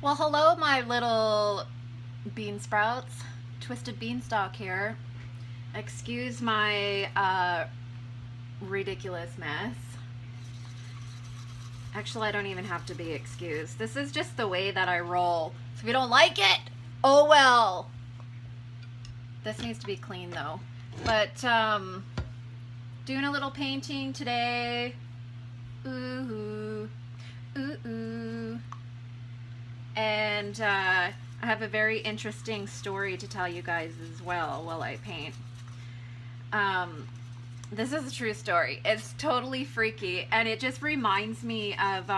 Well, hello, my little bean sprouts. Twisted Beanstalk here. Excuse my ridiculous mess. Actually, I don't even have to be excused. This is just the way that I roll. So if you don't like it, oh well. This needs to be clean though. But doing a little painting today. Ooh, ooh, ooh. And I have a very interesting story to tell you guys as well while I paint. This is a true story. It's totally freaky, and it just reminds me of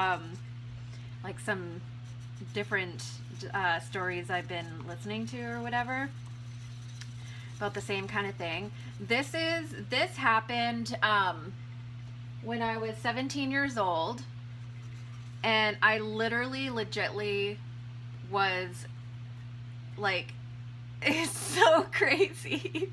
like some different stories I've been listening to or whatever about the same kind of thing. This happened when I was 17 years old, and I literally, legitly was like, it's so crazy.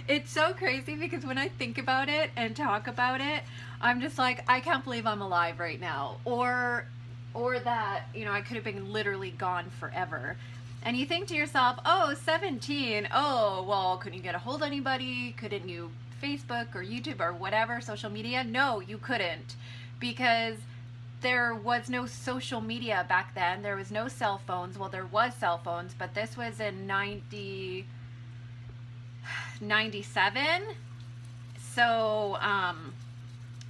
It's so crazy because when I think about it and talk about it, I'm just like, I can't believe I'm alive right now. Or that, I could have been literally gone forever. And you think to yourself, oh, 17, oh, well, couldn't you get a hold of anybody? Couldn't you Facebook or YouTube or whatever, social media? No, you couldn't, because there was no social media back then. There was no cell phones. Well, there was cell phones, but this was in 97. So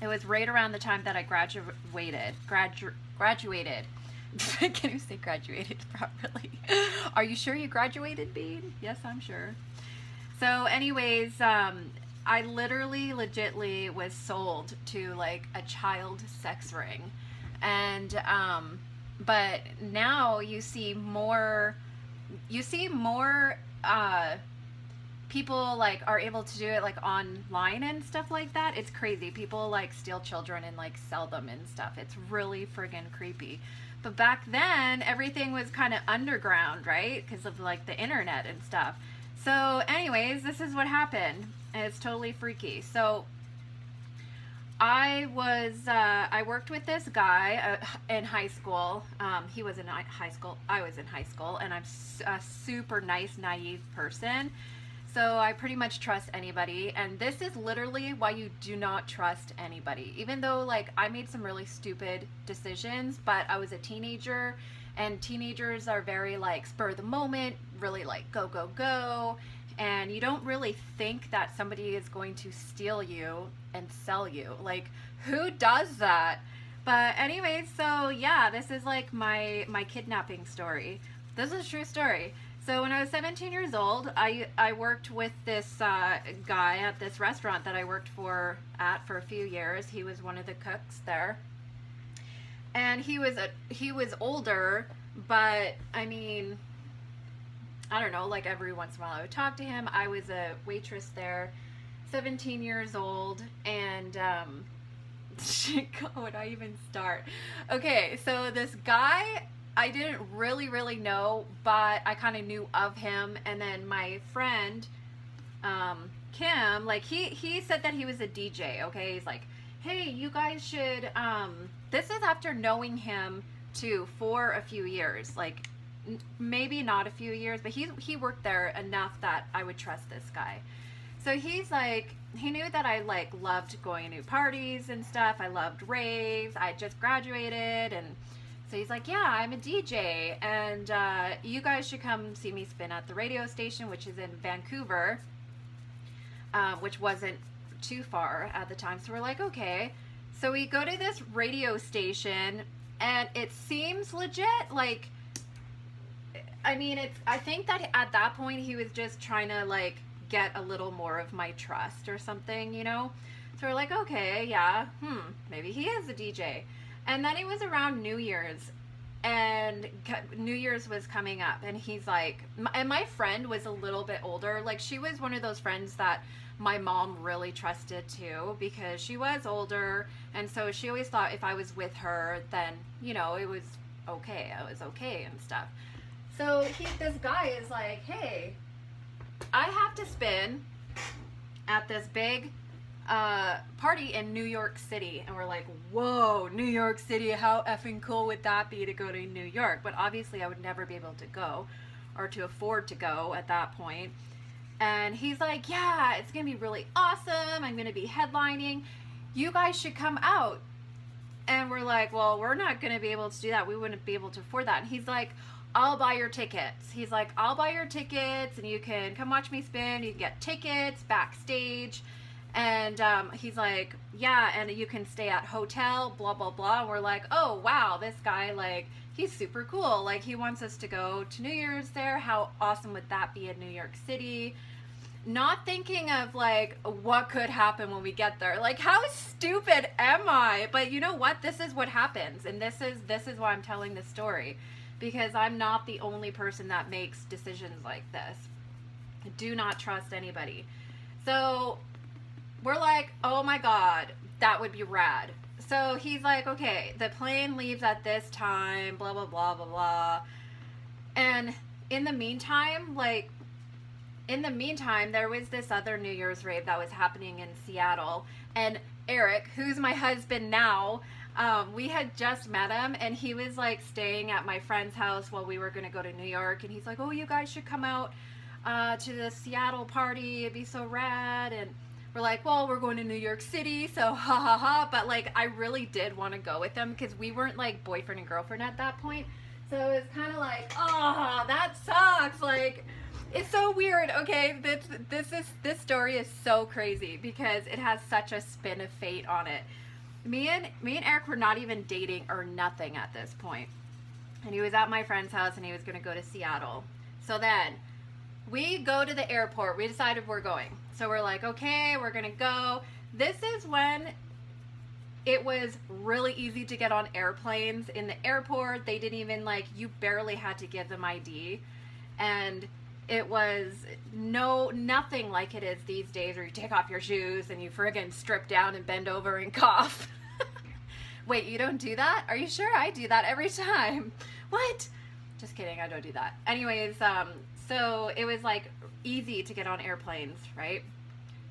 it was right around the time that I graduated. Can you say graduated properly? Are you sure you graduated, Bean? Yes, I'm sure. So anyways, I literally, legitly was sold to like a child sex ring. And but now you see more people like are able to do it like online and stuff like that. It's crazy. People like steal children and like sell them and stuff. It's really friggin' creepy. But back then everything was kind of underground, right? Because of like the internet and stuff. So anyways, this is what happened, and it's totally freaky. So I worked with this guy in high school. He was in high school. I was in high school, and I'm a super nice, naive person. So I pretty much trust anybody. And this is literally why you do not trust anybody. Even though like I made some really stupid decisions, but I was a teenager, and teenagers are very like spur of the moment, really like go, go, go. And you don't really think that somebody is going to steal you and sell you. Like, who does that? But anyway, so yeah, this is like my kidnapping story. This is a true story. So when I was 17 years old, I worked with this guy at this restaurant that I worked for a few years. He was one of the cooks there. And he was older, but I mean, I don't know, like every once in a while I would talk to him. I was a waitress there, 17 years old, and how would I even start? Okay, so this guy, I didn't really know, but I kind of knew of him. And then my friend, Kim, like he said that he was a DJ, okay? He's like, hey, you guys should, this is after knowing him too for a few years, like maybe not a few years, but he worked there enough that I would trust this guy. So he's like, he knew that I like loved going to parties and stuff. I loved raves. I just graduated, and so he's like, yeah, I'm a DJ, and you guys should come see me spin at the radio station, which is in Vancouver, which wasn't too far at the time. So we're like, okay. So we go to this radio station, and it seems legit. Like, I mean, I think that at that point he was just trying to like get a little more of my trust or something, So we're like, okay, yeah, maybe he is a DJ. And then it was around New Year's, and New Year's was coming up, and he's like, and my friend was a little bit older. Like, she was one of those friends that my mom really trusted too, because she was older, and so she always thought if I was with her, then, it was okay. I was okay and stuff. So this guy is like, hey, I have to spin at this big party in New York City, and we're like, whoa, New York City, how effing cool would that be to go to New York? But obviously I would never be able to go or to afford to go at that point. And he's like, yeah, it's gonna be really awesome, I'm gonna be headlining, you guys should come out. And we're like, well, we're not gonna be able to do that, we wouldn't be able to afford that. And he's like, I'll buy your tickets. He's like, I'll buy your tickets and you can come watch me spin, you can get tickets backstage. And he's like, yeah, and you can stay at hotel, blah, blah, blah. And we're like, oh, wow, this guy, like, he's super cool. Like, he wants us to go to New Year's there. How awesome would that be in New York City? Not thinking of, like, what could happen when we get there. Like, how stupid am I? But you know what? This is what happens. And this is why I'm telling this story. Because I'm not the only person that makes decisions like this. Do not trust anybody. So we're like, oh my God, that would be rad. So he's like, okay, the plane leaves at this time, blah, blah, blah, blah, blah. And in the meantime, there was this other New Year's rave that was happening in Seattle. And Eric, who's my husband now, we had just met him, and he was like staying at my friend's house while we were going to go to New York. And he's like, oh, you guys should come out to the Seattle party. It'd be so rad. And we're like, well, we're going to New York City, so ha ha ha. But like, I really did want to go with them because we weren't like boyfriend and girlfriend at that point. So it was kind of like, oh, that sucks. Like, it's so weird. Okay, this story is so crazy because it has such a spin of fate on it. Me and Eric were not even dating or nothing at this point. And he was at my friend's house and he was going to go to Seattle. So then we go to the airport. We decided we're going. So we're like, okay, we're going to go. This is when it was really easy to get on airplanes. In the airport, they didn't even like, you barely had to give them ID. And it was nothing like it is these days where you take off your shoes and you friggin' strip down and bend over and cough. Wait, you don't do that? Are you sure? I do that every time. What? Just kidding, I don't do that. Anyways, so it was like easy to get on airplanes, right?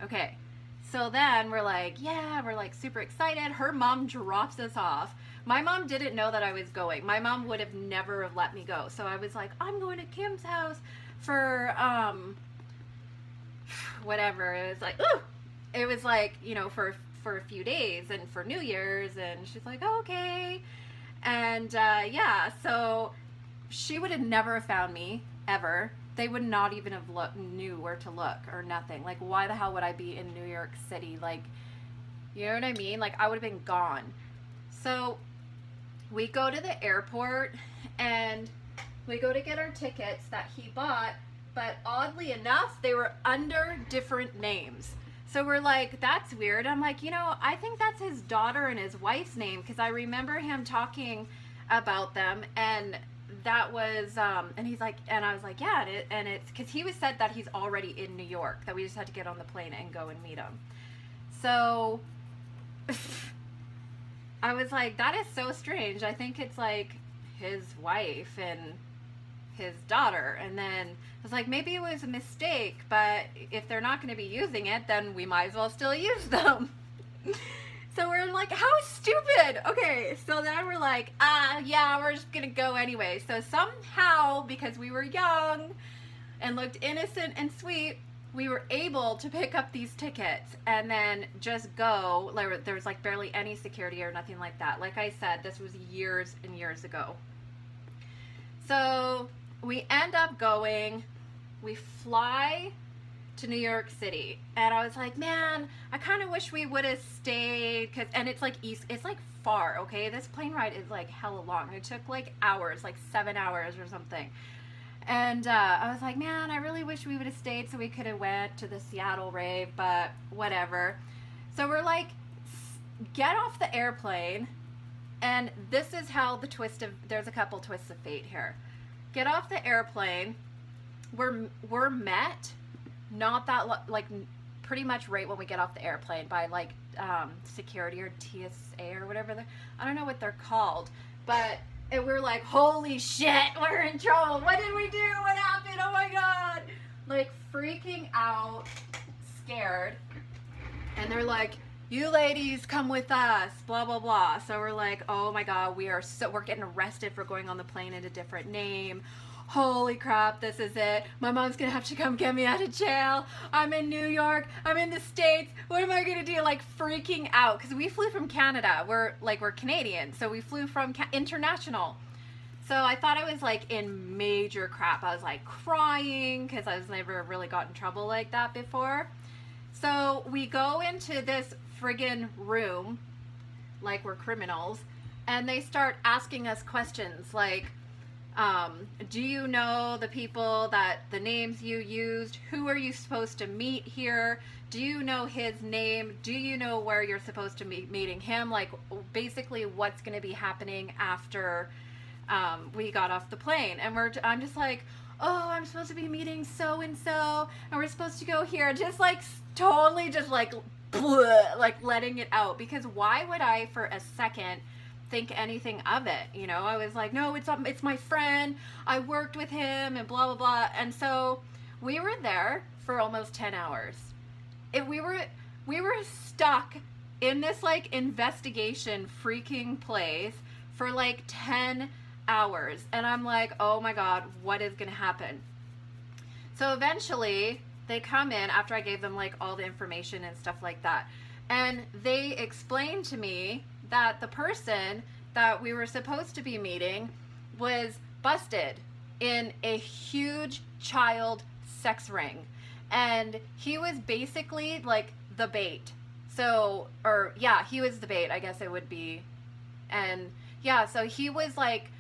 Okay, so then we're like, yeah, we're like super excited. Her mom drops us off. My mom didn't know that I was going. My mom would have never have let me go. So I was like, I'm going to Kim's house for whatever. It was like, ooh, it was like, you know, for a few days and for New Year's. And she's like, oh, okay. And yeah, so she would have never found me ever. They would not even have knew where to look or nothing. Like, why the hell would I be in New York City? Like, you know what I mean? Like, I would have been gone. So we go to the airport and we go to get our tickets that he bought, but oddly enough, they were under different names. So we're like, that's weird. I'm like, you know, I think that's his daughter and his wife's name because I remember him talking about them, and that was, and he's like, and I was like, yeah, and it's because he was said that he's already in New York, that we just had to get on the plane and go and meet him. So I was like, that is so strange. I think it's like his wife and his daughter. And then I was like, maybe it was a mistake, but if they're not going to be using it, then we might as well still use them. So we're like, how stupid. Okay, so then we're like, yeah, we're just going to go anyway. So somehow, because we were young and looked innocent and sweet, we were able to pick up these tickets and then just go. Like, there was like barely any security or nothing like that. Like I said, this was years and years ago. So we end up going, we fly to New York City, and I was like, man, I kind of wish we would have stayed, and it's like it's like far, okay? This plane ride is like hella long. It took like hours, like 7 hours or something. And I was like, man, I really wish we would have stayed so we could have went to the Seattle rave, but whatever. So we're like, get off the airplane, and this is how there's a couple twists of fate here. Get off the airplane, we're met, not that, like, pretty much right when we get off the airplane by, like, security or TSA or whatever. I don't know what they're called, but we're like, holy shit, we're in trouble. What did we do? What happened? Oh my God. Like, freaking out, scared. And they're like, you ladies come with us, blah blah blah. So we're like, oh my god, we're getting arrested for going on the plane in a different name. Holy crap, this is it. My mom's gonna have to come get me out of jail. I'm in New York, I'm in the States, what am I gonna do? Like freaking out, because we flew from Canada. We're Canadian, so we flew from international. So I thought I was like in major crap. I was like crying because I was never really got in trouble like that before. So we go into this friggin' room like we're criminals, and they start asking us questions like, do you know the people the names you used? Who are you supposed to meet here? Do you know his name? Do you know where you're supposed to be meeting him? Like basically what's going to be happening after we got off the plane. And I'm just like, oh, I'm supposed to be meeting so and so, and we're supposed to go here. Just like totally just like bleh, like letting it out, because why would I for a second think anything of it? You know, I was like, no, it's my friend, I worked with him, and blah blah blah. And so we were there for almost 10 hours. We were stuck in this like investigation freaking place for like 10 hours, and I'm like, oh my god, what is gonna happen? So eventually they come in after I gave them like all the information and stuff like that, and they explained to me that the person that we were supposed to be meeting was busted in a huge child sex ring, and he was basically like the bait. So, or yeah, he was the bait, I guess it would be. And yeah, so he was like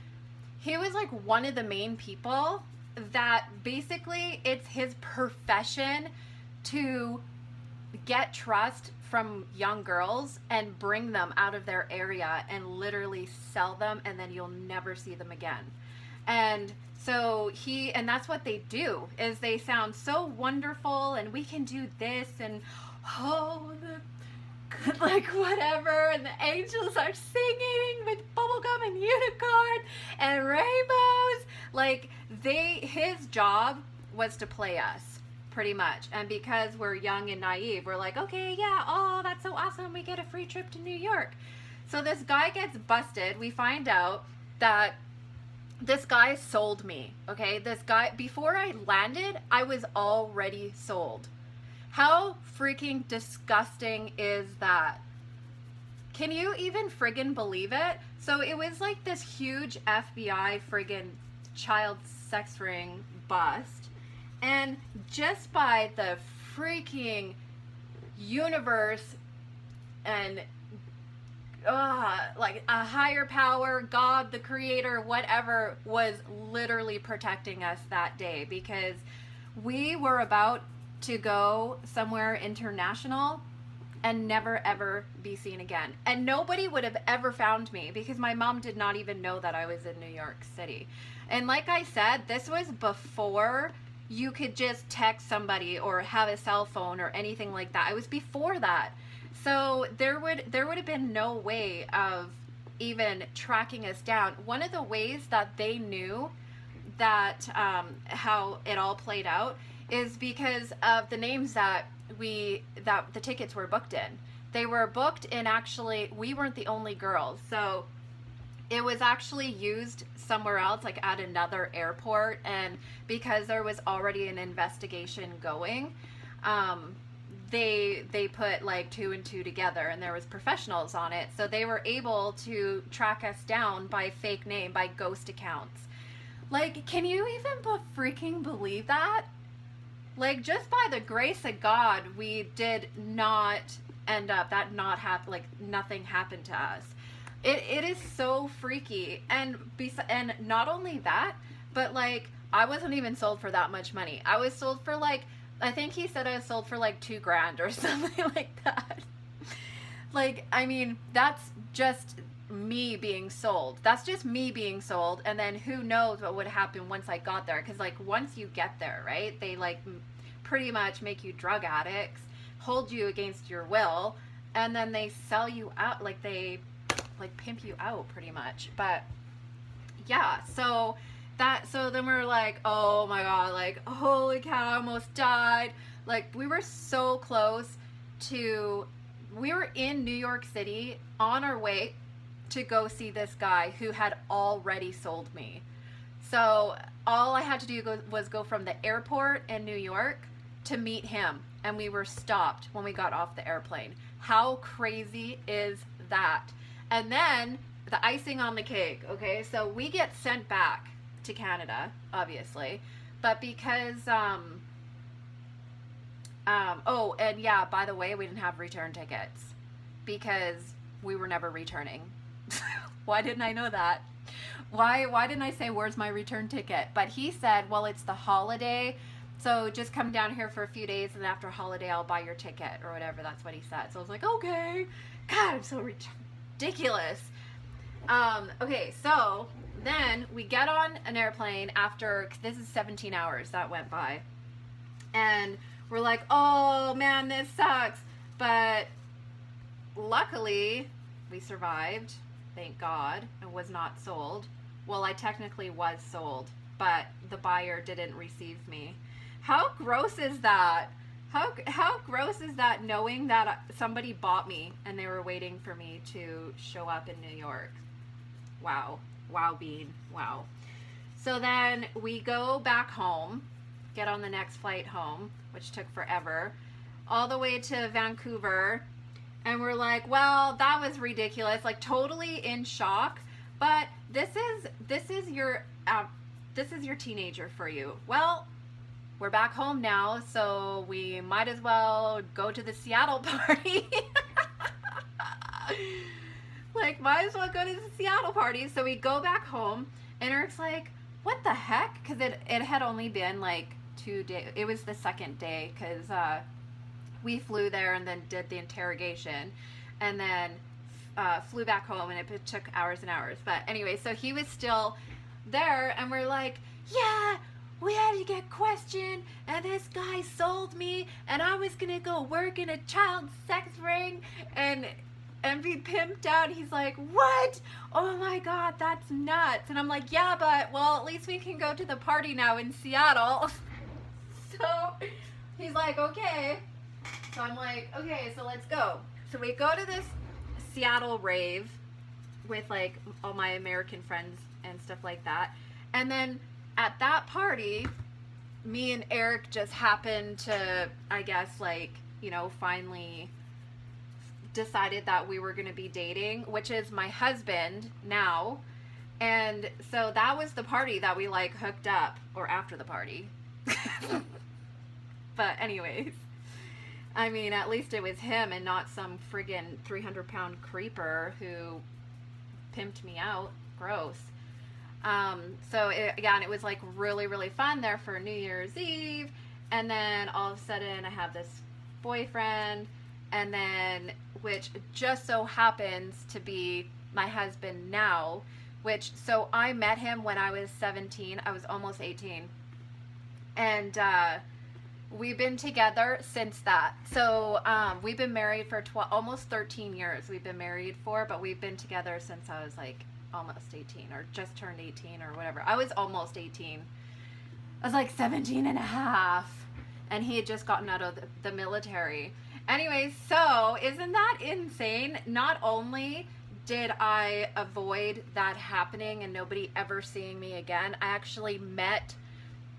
one of the main people that basically it's his profession to get trust from young girls and bring them out of their area and literally sell them, and then you'll never see them again. And so and that's what they do, is they sound so wonderful, and we can do this, and like whatever, and the angels are singing with bubblegum and unicorn and rainbows. Like his job was to play us pretty much. And because we're young and naive, we're like, okay, yeah, oh, that's so awesome, we get a free trip to New York. So this guy gets busted. We find out that this guy sold me. Okay, this guy, before I landed, I was already sold. How freaking disgusting is that? Can you even friggin' believe it? So it was like this huge FBI friggin' child sex ring bust, and just by the freaking universe and like a higher power, God, the creator, whatever, was literally protecting us that day, because we were about to go somewhere international and never ever be seen again. And nobody would have ever found me, because my mom did not even know that I was in New York City. And like I said, this was before you could just text somebody or have a cell phone or anything like that. It was before that. So there would have been no way of even tracking us down. One of the ways that they knew that how it all played out is because of the names that the tickets were booked in. They were booked in, actually, we weren't the only girls. So it was actually used somewhere else, like at another airport. And because there was already an investigation going, they put like 2 and 2 together, and there was professionals on it. So they were able to track us down by fake name, by ghost accounts. Like, can you even freaking believe that? Like, just by the grace of God, we did not end up, like nothing happened to us. It is so freaky. And not only that, but like, I wasn't even sold for that much money. I was sold for like, I think he said I was sold for like $2,000 or something like that. Like, I mean, that's just me being sold. That's just me being sold. And then who knows what would happen once I got there. Because like, once you get there, right, they like pretty much make you drug addicts, hold you against your will, and then they sell you out. Like, they like pimp you out pretty much. But yeah, so then we're like, oh my God, like, holy cow, I almost died. Like, we were so close we were in New York City on our way to go see this guy who had already sold me. So all I had to do was go from the airport in New York to meet him, and we were stopped when we got off the airplane. How crazy is that? And then the icing on the cake, okay? So we get sent back to Canada, obviously, but because oh, and yeah, by the way, we didn't have return tickets because we were never returning. Why didn't I know that? Why didn't I say, where's my return ticket? But he said, well, it's the holiday, so just come down here for a few days, and after holiday, I'll buy your ticket, or whatever. That's what he said. So I was like, okay. God, I'm so ridiculous. Okay, so then we get on an airplane after, this is 17 hours that went by, and we're like, oh man, this sucks. But luckily, we survived, thank God, and was not sold. Well, I technically was sold, but the buyer didn't receive me. How gross is that? How gross is that, knowing that somebody bought me and they were waiting for me to show up in New York? Wow. Wow, Bean. Wow. So then we go back home, get on the next flight home, which took forever, all the way to Vancouver. And we're like, well, that was ridiculous, like totally in shock. But this is your teenager for you. Well, we're back home now, so we might as well go to the Seattle party. Like, might as well go to the Seattle party. So we go back home, and Eric's like, what the heck? Because it had only been like 2 days. It was the second day, because we flew there and then did the interrogation, and then flew back home, and it took hours and hours. But anyway, so he was still there, and we're like, yeah, we had to get questioned, and this guy sold me, and I was gonna go work in a child sex ring and be pimped out. He's like, what? Oh my God, that's nuts. And I'm like, yeah, but well, at least we can go to the party now in Seattle. So he's like, okay. So I'm like, okay, so let's go. So we go to this Seattle rave with like all my American friends and stuff like that. And then at that party, me and Eric just happened to, I guess, like, you know, finally decided that we were going to be dating, which is my husband now. And so that was the party that we like hooked up, or after the party. But anyways, I mean, at least it was him and not some friggin' 300-pound creeper who pimped me out. Gross. So again, it was like really, really fun there for New Year's Eve. And then all of a sudden I have this boyfriend, and then, which just so happens to be my husband now, which, so I met him when I was 17. I was almost 18. And, we've been together since that. So, we've been married for almost 13 years we've been married for, but we've been together since I was like almost 18, or just turned 18 or whatever. I was almost 18. I was like 17 and a half, and he had just gotten out of the military. Anyway, so isn't that insane? Not only did I avoid that happening and nobody ever seeing me again, I actually met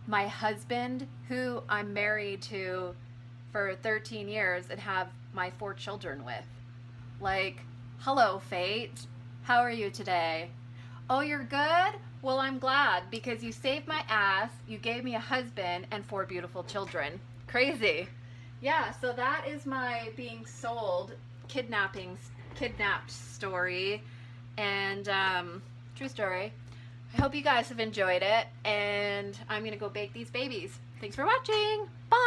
my husband, who I'm married to for 13 years and have my 4 children with. Like, hello, fate. How are you today? Oh, you're good? Well, I'm glad, because you saved my ass, you gave me a husband, and 4 beautiful children. Crazy. Yeah, so that is my being sold, kidnapped story, and true story. I hope you guys have enjoyed it, and I'm going to go bake these babies. Thanks for watching. Bye!